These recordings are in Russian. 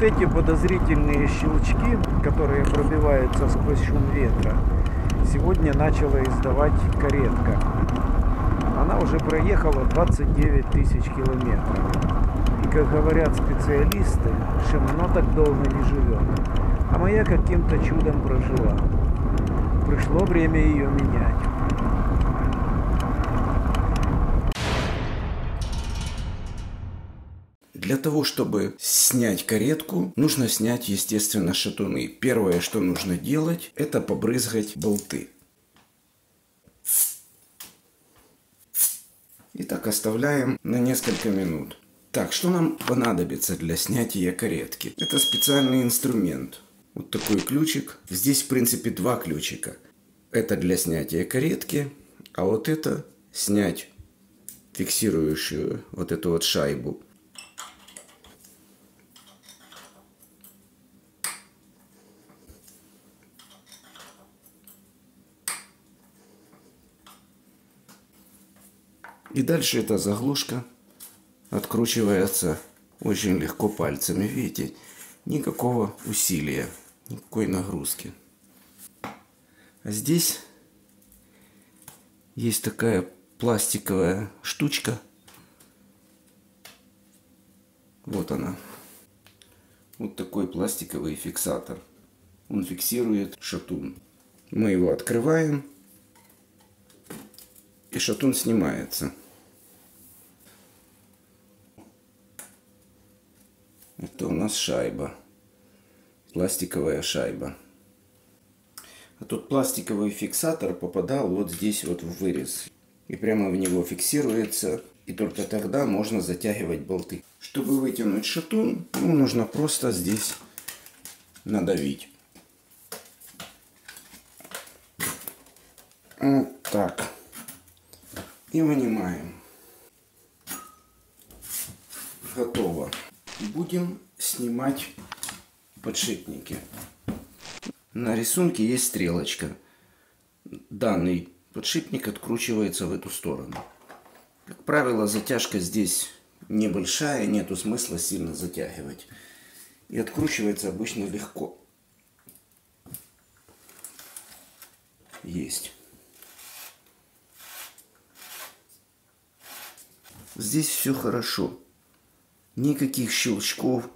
Вот эти подозрительные щелчки, которые пробиваются сквозь шум ветра, сегодня начала издавать каретка. Она уже проехала 29 тысяч километров. И, как говорят специалисты, Шимано так долго не живет. А моя каким-то чудом прожила. Пришло время ее менять. Для того, чтобы снять каретку, нужно снять, естественно, шатуны. Первое, что нужно делать, это побрызгать болты. И так оставляем на несколько минут. Так, что нам понадобится для снятия каретки? Это специальный инструмент. Вот такой ключик. Здесь, в принципе, два ключика. Это для снятия каретки, а вот это снять фиксирующую вот эту вот шайбу. И дальше эта заглушка откручивается очень легко пальцами. Видите, никакого усилия, никакой нагрузки. А здесь есть такая пластиковая штучка. Вот она. Вот такой пластиковый фиксатор. Он фиксирует шатун. Мы его открываем, и шатун снимается. Это у нас шайба. Пластиковая шайба. А тут пластиковый фиксатор попадал вот здесь вот в вырез. И прямо в него фиксируется. И только тогда можно затягивать болты. Чтобы вытянуть шатун, нужно просто здесь надавить. Вот так. И вынимаем. Готово. Будем снимать подшипники. На рисунке есть стрелочка. Данный подшипник откручивается в эту сторону. Как правило, затяжка здесь небольшая, нету смысла сильно затягивать. И откручивается обычно легко. Есть. Здесь все хорошо. Никаких щелчков.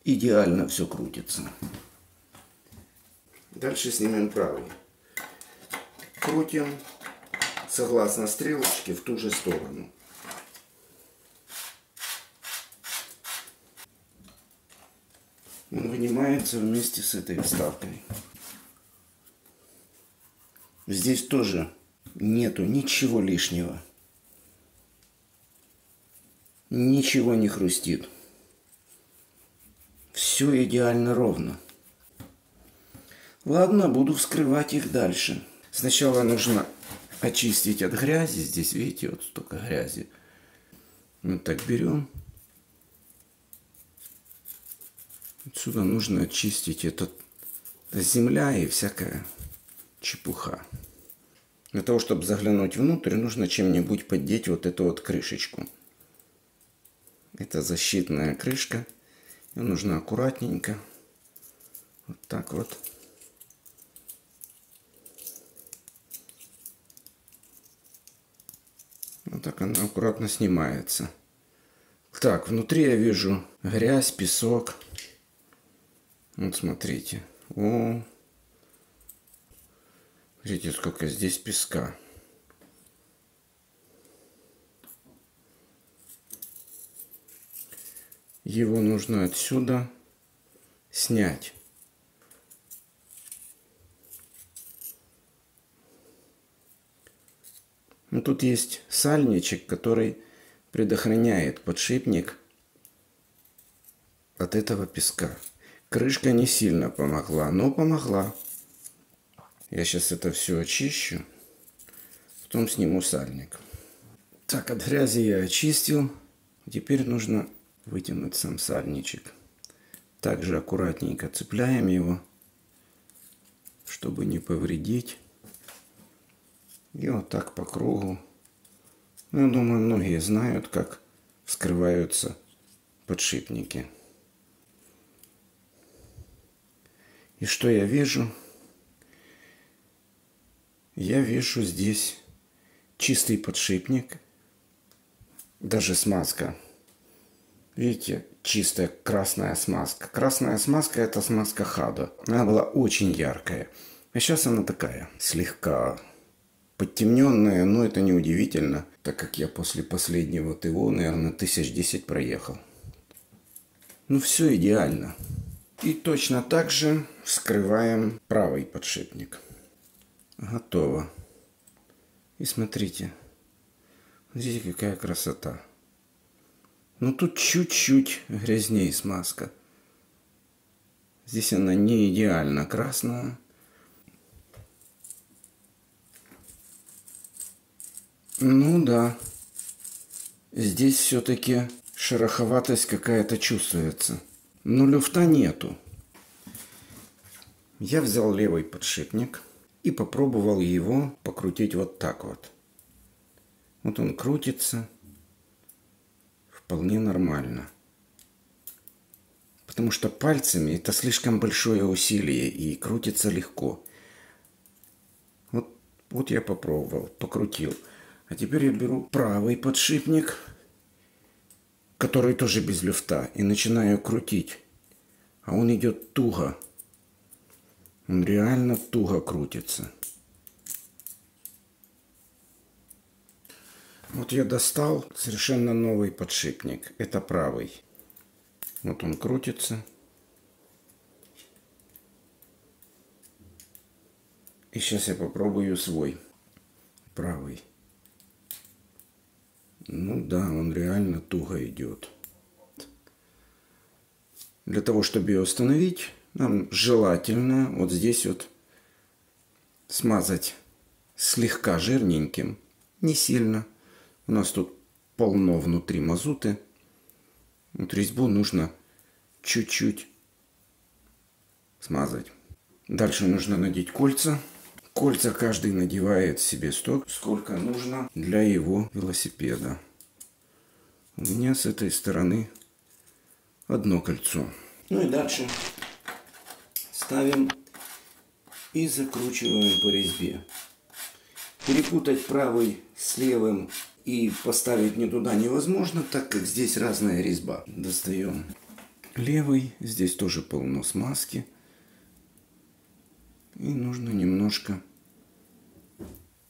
Идеально все крутится. Дальше снимем правый. Крутим согласно стрелочке в ту же сторону. Он вынимается вместе с этой вставкой. Здесь тоже нету ничего лишнего. Ничего не хрустит. Все идеально ровно. Ладно, буду вскрывать их дальше. Сначала нужно очистить от грязи. Здесь, видите, вот столько грязи. Вот так берем. Отсюда нужно очистить это земля и всякая чепуха. Для того, чтобы заглянуть внутрь, нужно чем-нибудь поддеть вот эту вот крышечку. Это защитная крышка. Ее нужно аккуратненько. Вот так вот. Вот так она аккуратно снимается. Так, внутри я вижу грязь, песок. Вот смотрите. О, видите, сколько здесь песка. Его нужно отсюда снять. Ну, тут есть сальничек, который предохраняет подшипник от этого песка. Крышка не сильно помогла, но помогла. Я сейчас это все очищу, потом сниму сальник. Так, от грязи я очистил. Теперь нужно вытянуть сам сальничек. Также аккуратненько цепляем его, чтобы не повредить. И вот так по кругу. Ну, я думаю, многие знают, как вскрываются подшипники. И что я вижу? Я вижу здесь чистый подшипник, даже смазка. Видите, чистая красная смазка. Красная смазка — это смазка Хадо. Она была очень яркая. А сейчас она такая, слегка подтемненная, но это не удивительно, так как я после последнего ТО, наверное, 1010 проехал. Ну, все идеально. И точно так же вскрываем правый подшипник. Готово. И смотрите. Смотрите, какая красота. Ну, тут чуть-чуть грязнее смазка. Здесь она не идеально красная. Ну да. Здесь все-таки шероховатость какая-то чувствуется. Но люфта нету. Я взял левый подшипник и попробовал его покрутить вот так вот. Вот он крутится вполне нормально. Потому что пальцами это слишком большое усилие и крутится легко. Вот я попробовал, покрутил. А теперь я беру правый подшипник, который тоже без люфта, и начинаю крутить. А он идет туго. Он реально туго крутится. Вот я достал совершенно новый подшипник. Это правый. Вот он крутится. И сейчас я попробую свой. Правый. Ну да, он реально туго идет. Для того, чтобы ее установить, нам желательно вот здесь вот смазать слегка жирненьким. Не сильно. У нас тут полно внутри мазуты. Вот резьбу нужно чуть-чуть смазать. Дальше нужно надеть кольца. Кольца каждый надевает себе столько, сколько нужно для его велосипеда. У меня с этой стороны одно кольцо. Ну и дальше ставим и закручиваем по резьбе. Перепутать правый с левым и поставить не туда невозможно, так как здесь разная резьба. Достаем левый. Здесь тоже полно смазки. И нужно немножко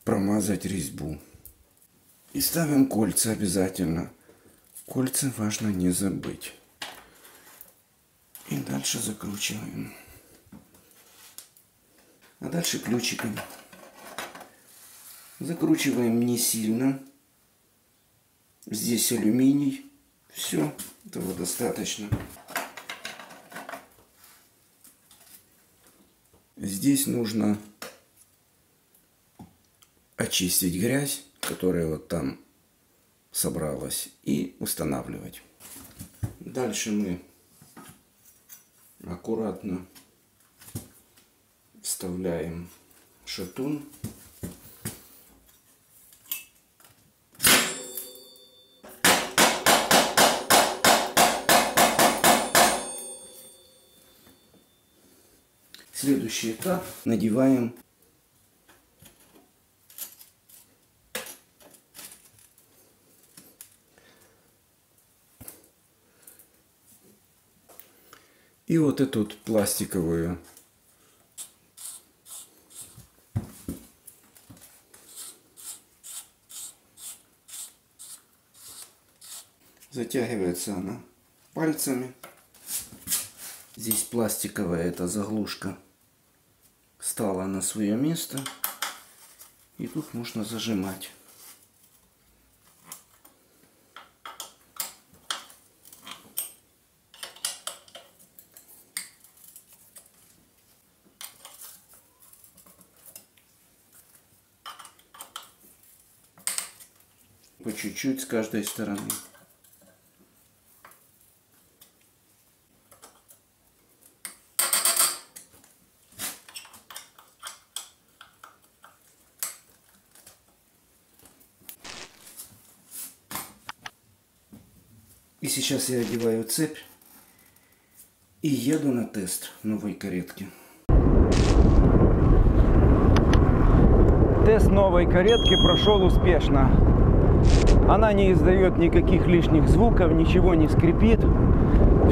промазать резьбу. И ставим кольца обязательно. Кольца важно не забыть. И дальше закручиваем. А дальше ключиком. Закручиваем не сильно. Здесь алюминий. Все, этого достаточно. Здесь нужно очистить грязь, которая вот там собралась, и устанавливать. Дальше мы аккуратно вставляем шатун. Следующий этап. Надеваем и вот эту вот пластиковую затягивается она пальцами. Здесь пластиковая эта заглушка стала на свое место, и тут можно зажимать. По чуть-чуть с каждой стороны. И сейчас я одеваю цепь и еду на тест новой каретки. Тест новой каретки прошел успешно. Она не издает никаких лишних звуков, ничего не скрипит.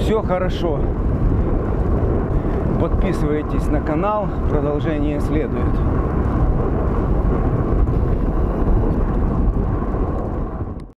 Все хорошо. Подписывайтесь на канал, продолжение следует.